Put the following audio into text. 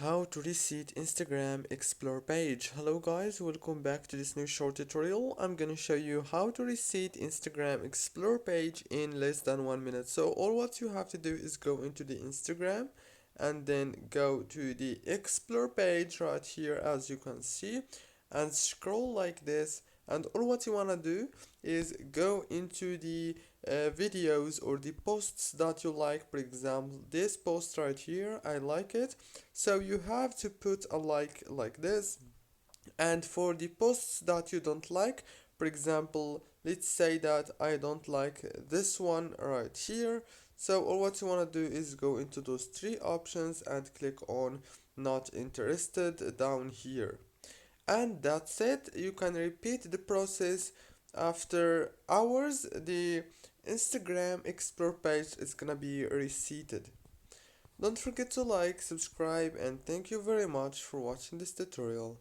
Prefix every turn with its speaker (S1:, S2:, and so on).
S1: How to reset Instagram Explore page. Hello guys, welcome back to this new short tutorial. I'm gonna show you how to reset Instagram Explore page in less than 1 minute. So all what you have to do is go into the Instagram and then go to the Explore page right here as you can see and scroll like this, and all what you wanna do is go into the videos or the posts that you like. For example, this post right here, I like it, so you have to put a like this. And for the posts that you don't like, for example, let's say that I don't like this one right here, so all what you want to do is go into those three options and click on not interested down here, and that's it. You can repeat the process. After hours the Instagram Explore page is gonna be reseated. Don't forget to like, subscribe, and thank you very much for watching this tutorial.